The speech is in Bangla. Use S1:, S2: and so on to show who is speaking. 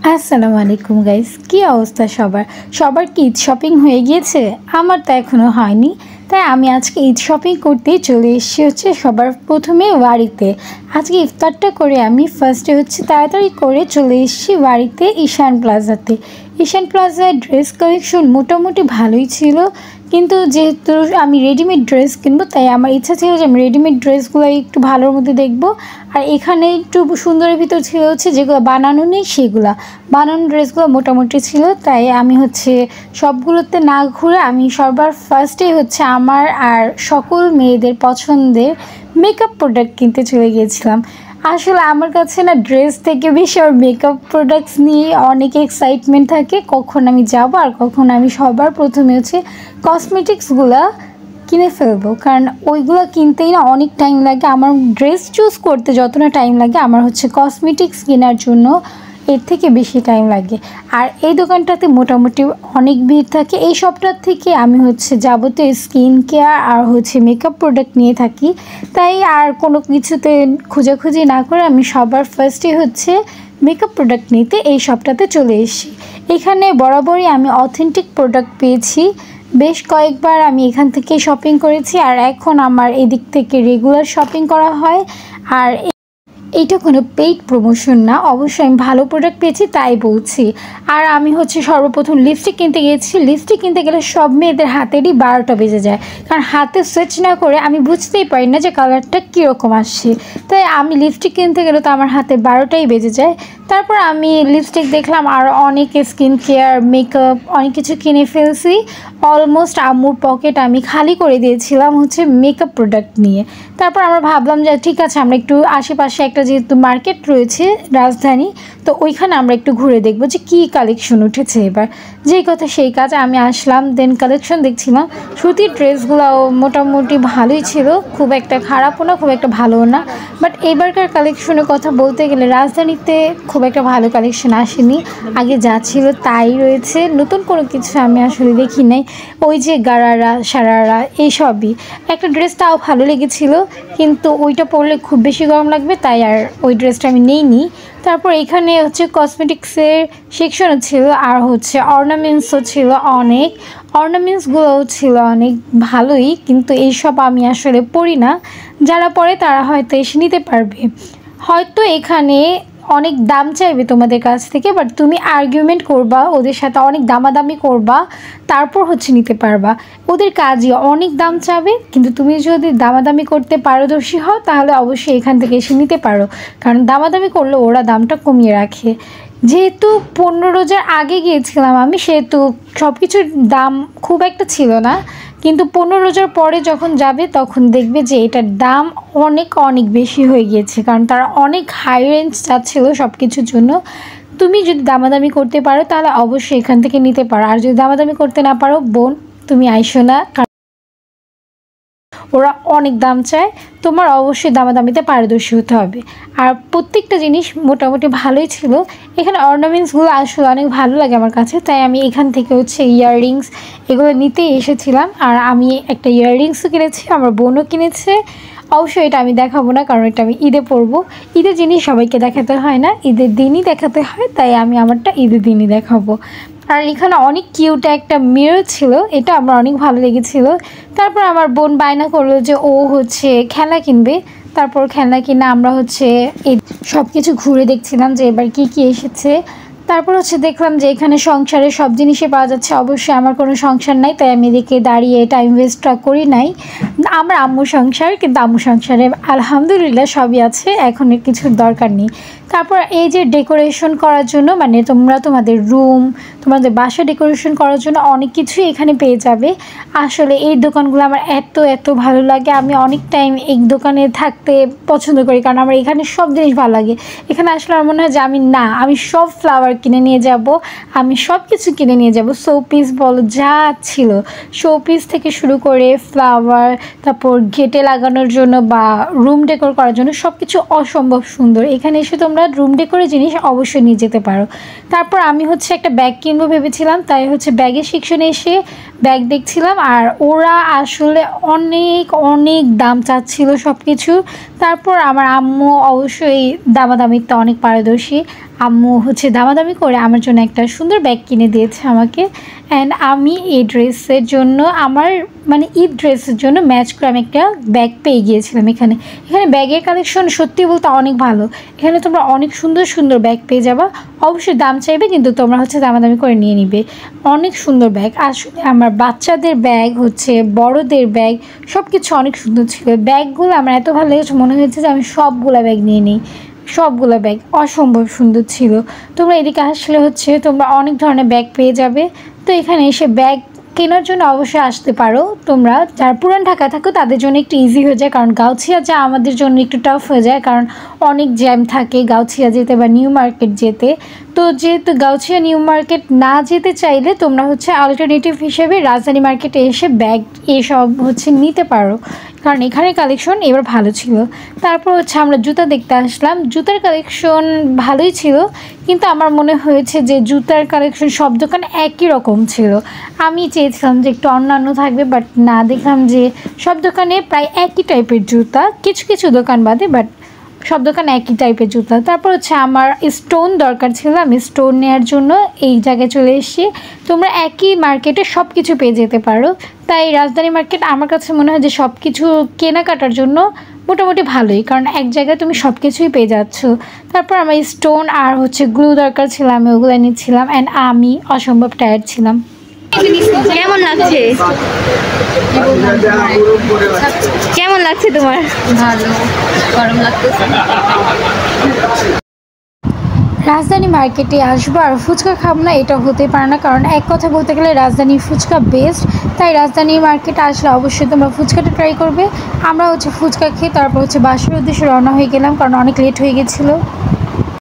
S1: আসসালামু আলাইকুম গাইস, কি অবস্থা সবার? সবার কি ঈদ শপিং হয়ে গিয়েছে? আমার তো এখনও হয়নি। তাই আমি আজকে ঈদ শপিং করতেই চলে এসেছি সবার প্রথমে বাড়িতে। আজকে ইফতারটা করে আমি ফার্স্টে তাড়াতাড়ি করে চলে এসেছি বাড়িতে ঈশান প্লাজাতে। ঈশান প্লাজায় ড্রেস কালেকশন মোটামুটি ভালোই ছিল, কিন্তু যেহেতু আমি রেডিমেড ড্রেস কিনবো তাই আমার ইচ্ছা ছিল যে আমি রেডিমেড ড্রেসগুলো একটু ভালোর মধ্যে দেখবো। আর এখানে একটু সুন্দরের ভিতর ছিল যেগুলো বানানো নেই, সেগুলো বানানো ড্রেসগুলো মোটামুটি ছিল। তাই আমি সবগুলোতে না ঘুরে আমি সবার ফার্স্টে আমার আর সকল মেয়েদের পছন্দের মেকআপ প্রোডাক্ট কিনতে চলে গিয়েছিলাম। আসলে আমার কাছে না ড্রেস থেকে বেশি আর মেকআপ প্রোডাক্টস নিয়ে অনেক এক্সাইটমেন্ট থাকে, কখন আমি যাব আর কখন আমি সবার প্রথমে কসমেটিক্সগুলো কিনে ফেলবো। কারণ ওইগুলো কিনতেই না অনেক টাইম লাগে। আমার ড্রেস চুজ করতে যতটা টাইম লাগে আমার কসমেটিক্স কেনার জন্য এর থেকে বেশি টাইম লাগে। আর এই দোকানটাতে মোটামুটি অনেক ভিড় থাকে। এই সবটার থেকে আমি যাবতীয় স্কিন কেয়ার আর মেকআপ প্রোডাক্ট নিয়ে থাকি। তাই আর কোনো কিছুতে খোঁজাখুঁজি না করে আমি সবার ফার্স্টে মেকআপ প্রোডাক্ট নিতে এই সবটাতে চলে এসেছি। এখানে বরাবরই আমি অথেন্টিক প্রোডাক্ট পেয়েছি। বেশ কয়েকবার আমি এখান থেকে শপিং করেছি, আর এখন আমার এদিক থেকে রেগুলার শপিং করা হয়। আর এইটা কোনো পেইড প্রমোশন না, অবশ্যই আমি ভালো প্রোডাক্ট পেয়েছি তাই বলছি। আর আমি সর্বপ্রথম লিপস্টিক কিনতে গিয়েছি। লিপস্টিক কিনতে গেলে সব মেয়েদের হাতেরই 12টা বেজে যায়, কারণ হাতে সুইচ না করে আমি বুঝতেই পারি না যে কালারটা কীরকম আসছে। তাই আমি লিপস্টিক কিনতে গেলে তো আমার হাতে 12টাই বেজে যায়। তারপর আমি লিপস্টিক দেখলাম আর অনেক স্কিন কেয়ার মেকআপ অনেক কিছু কিনে ফেলছি। অলমোস্ট আম্মুর পকেট আমি খালি করে দিয়েছিলাম মেকআপ প্রোডাক্ট নিয়ে। তারপর আমরা ভাবলাম যে ঠিক আছে, আমরা একটু আশেপাশে একটা যেহেতু মার্কেট রয়েছে রাজধানী, তো ওইখানে আমরা একটু ঘুরে দেখবো যে কী কালেকশন উঠেছে এবার। যেই কথা সেই কাজ, আমি আসলাম, দেন কালেকশন দেখছিলাম। সুতির ড্রেসগুলোও মোটামুটি ভালোই ছিল, খুব একটা খারাপও না খুব একটা ভালোও না। বাট এবারকার কালেকশনের কথা বলতে গেলে রাজধানীতে খুব একটা ভালো কালেকশন আসেনি। আগে যা ছিল তাই রয়েছে, নতুন কোনো কিছু আমি আসলে দেখি নাই। ওই যে গারারা সারারা এইসবই। একটা ড্রেসটাও ভালো লেগেছিল, কিন্তু ওইটা পরলে খুব বেশি গরম লাগবে, তাই আর ওই ড্রেসটা আমি নেইনি। তারপর এখানে কসমেটিক্সের সেকশনও ছিল, আর অর্নামেন্টসও ছিল অনেক। অর্নামেন্টসগুলোও ছিল অনেক ভালোই, কিন্তু এইসব আমি আসলে পরি না। যারা পরে তারা হয়তো এসে নিতে পারবে। হয়তো এখানে অনেক দাম চাইবে তোমাদের কাছ থেকে, বাট তুমি আর্গুমেন্ট করবা ওদের সাথে, অনেক দামাদামি করবা, তারপর নিতে পারবা। ওদের কাজই অনেক দাম চাবে, কিন্তু তুমি যদি দামাদামি করতে পারদর্শী হও তাহলে অবশ্যই এখান থেকে এসে নিতে পারো। কারণ দামাদামি করলে ওরা দামটা কমিয়ে রাখে। যেহেতু 15 রোজার আগে গিয়েছিলাম আমি, সেহেতু সব কিছুর দাম খুব একটা ছিল না, কিন্তু 15 রোজার পরে যখন যাবে তখন দেখবে যে এটার দাম অনেক অনেক বেশি হয়ে গিয়েছে, কারণ তারা অনেক হাই রেঞ্জ চাচ্ছিল সব কিছুর জন্য। তুমি যদি দামাদামি করতে পারো তাহলে অবশ্যই এখান থেকে নিতে পারো, আর যদি দামাদামি করতে না পারো বোন তুমি আইসো না, ওরা অনেক দাম চায়। তোমার অবশ্যই দামাদামিতে পারদর্শী হতে হবে। আর প্রত্যেকটা জিনিস মোটামুটি ভালোই ছিল। এখানে অর্নামেন্টসগুলো আসলে অনেক ভালো লাগে আমার কাছে, তাই আমি এখান থেকে ইয়াররিংস এগুলো নিতেই এসেছিলাম। আর আমি একটা ইয়াররিংসও কিনেছি, আমার বোনও কিনেছে। অবশ্যই এটা আমি দেখাবো না, কারণ এটা আমি ঈদে পরবো। ঈদের জিনিস সবাইকে দেখাতে হয় না, ঈদের দিনই দেখাতে হয়, তাই আমি আমারটা ঈদের দিনই দেখাবো। আর এখানে অনেক কিউট একটা মিরর ছিল, এটা আমার অনেক ভালো লেগেছিলো। তারপর আমার বোন বায়না করলো যে ও খেলনা কিনবে। তারপর খেলনা কিনে আমরা এই সব কিছু ঘুরে দেখছিলাম যে এবার কি কি এসেছে। তারপর দেখলাম যে এখানে সংসারের সব জিনিসই পাওয়া যাচ্ছে। অবশ্যই আমার কোনো সংসার নাই, তাই আমি এদিকে দাঁড়িয়ে টাইম ওয়েস্টটা করি নাই। আমার আম্মুর সংসার, কিন্তু আম্মুর সংসারে আলহামদুলিল্লাহ সবই আছে, এখন কিছুর দরকার নেই। তারপর এই যে ডেকোরেশন করার জন্য, মানে তোমরা তোমাদের রুম তোমাদের বাসা ডেকোরেশন করার জন্য অনেক কিছুই এখানে পেয়ে যাবে। আসলে এই দোকানগুলো আমার এত এত ভালো লাগে, আমি অনেক টাইম এই দোকানে থাকতে পছন্দ করি, কারণ আমার এখানে সব জিনিস ভালো লাগে। এখানে আসলে আমার মনে হয় যে আমি সব ফ্লাওয়ার কিনে নিয়ে যাব, আমি সব কিছু কিনে নিয়ে যাব। শোপিস বলো যা ছিল, শোপিস থেকে শুরু করে ফ্লাওয়ার, তারপর গেটে লাগানোর জন্য বা রুম ডেকোর করার জন্য সব কিছু অসম্ভব সুন্দর। এখানে এসে তোমরা রুম ডেকোরের জিনিস অবশ্যই নিয়ে যেতে পারো। তারপর আমি একটা ব্যাগ কিনবো ভেবেছিলাম, তাই ব্যাগের সেকশনে এসে ব্যাগ দেখছিলাম, আর ওরা আসলে অনেক অনেক দাম চাচ্ছিল সব কিছু। তারপর আমার আম্মু অবশ্যই দামাদামিতে অনেক পারদর্শী। আম্মু হচ্ছে দামাদামি করে আমার জন্য একটা সুন্দর ব্যাগ কিনে দিয়েছে আমাকে। অ্যান্ড আমি এই ড্রেসের জন্য আমার মানে ঈদ ড্রেসের জন্য ম্যাচ করে আমি একটা ব্যাগ পেয়ে গিয়েছিলাম। এখানে ব্যাগের কালেকশন সত্যি বলতে অনেক ভালো। এখানে তোমরা অনেক সুন্দর সুন্দর ব্যাগ পেয়ে যাবা। অবশ্যই দাম চাইবে, কিন্তু তোমরা হচ্ছে দামাদামি করে নিয়ে নিবে। অনেক সুন্দর ব্যাগ, আসলে আমার বাচ্চাদের ব্যাগ হচ্ছে, বড়দের ব্যাগ, সব কিছু অনেক সুন্দর ছিল। ব্যাগগুলো আমার এত ভালো লেগেছে, মনে হয়েছে যে আমি সবগুলো ব্যাগ নিয়ে নিই। সবগুলো ব্যাগ অসম্ভব সুন্দর ছিল। তোমরা এদিকে আসলে হচ্ছে তোমরা অনেক ধরনের ব্যাগ পেয়ে যাবে। তো এখানে এসে ব্যাগ কেনার জন্য অবশ্যই আসতে পারো। তোমরা যারা পুরান ঢাকা থাকো তাদের জন্য একটু ইজি হয়ে যায়, কারণ গাউছিয়া যা আমাদের জন্য একটু টাফ হয়ে যায়, কারণ অনেক জ্যাম থাকে গাউছিয়া যেতে বা নিউ মার্কেট যেতে। তো যেহেতু গাউছিয়া নিউ মার্কেট না যেতে চাইলে তোমরা হচ্ছে অল্টারনেটিভ হিসেবে রাজধানী মার্কেটে এসে ব্যাগ এসব হচ্ছে নিতে পারো, কারণ এখানে কালেকশন এবার ভালো ছিল। তারপর হচ্ছে আমরা জুতা দেখতে আসলাম। জুতার কালেকশন ভালোই ছিল, কিন্তু আমার মনে হয়েছে যে জুতার কালেকশন সব দোকান একই রকম ছিল। আমি চেয়েছিলাম যে একটু অন্যান্য থাকবে, বাট না, দেখলাম যে সব দোকানে প্রায় একই টাইপের জুতা, কিছু কিছু দোকান বাদে, বাট সব দোকানে একই টাইপের জুতা। তারপর হচ্ছে আমার স্টোন দরকার ছিল, আমি স্টোন নেওয়ার জন্য এই জায়গায় চলে এসেছি। তোমরা একই মার্কেটে সব কিছু পেয়ে যেতে পারো, তাই রাজধানী মার্কেট আমার কাছে মনে হয় যে সব কিছু কেনাকাটার জন্য মোটামুটি ভালোই, কারণ এক জায়গায় তুমি সব কিছুই পেয়ে যাচ্ছ। তারপর আমার স্টোন আর হচ্ছে গ্লু দরকার ছিল, আমি ওগুলো নিচ্ছিলাম। অ্যান্ড আমি অসম্ভব টায়ার্ড ছিলাম।
S2: কেমন লাগছে? কেমন লাগছে তোমার?
S3: ভালো, গরম লাগতেছে।
S1: রাজধানী মার্কেটে আসবো আর ফুচকা খাবো না, এটা হতে পারে না, কারণ এক কথা বলতে গেলে রাজধানীর ফুচকা বেস্ট। তাই রাজধানী মার্কেটে আসলে অবশ্যই তোমরা ফুচকাটা ট্রাই করবে। আমরা হচ্ছে ফুচকা খেয়ে তারপর হচ্ছে বাসার উদ্দেশ্যে রওনা হয়ে গেলাম, কারণ অনেক লেট হয়ে গেছিলো।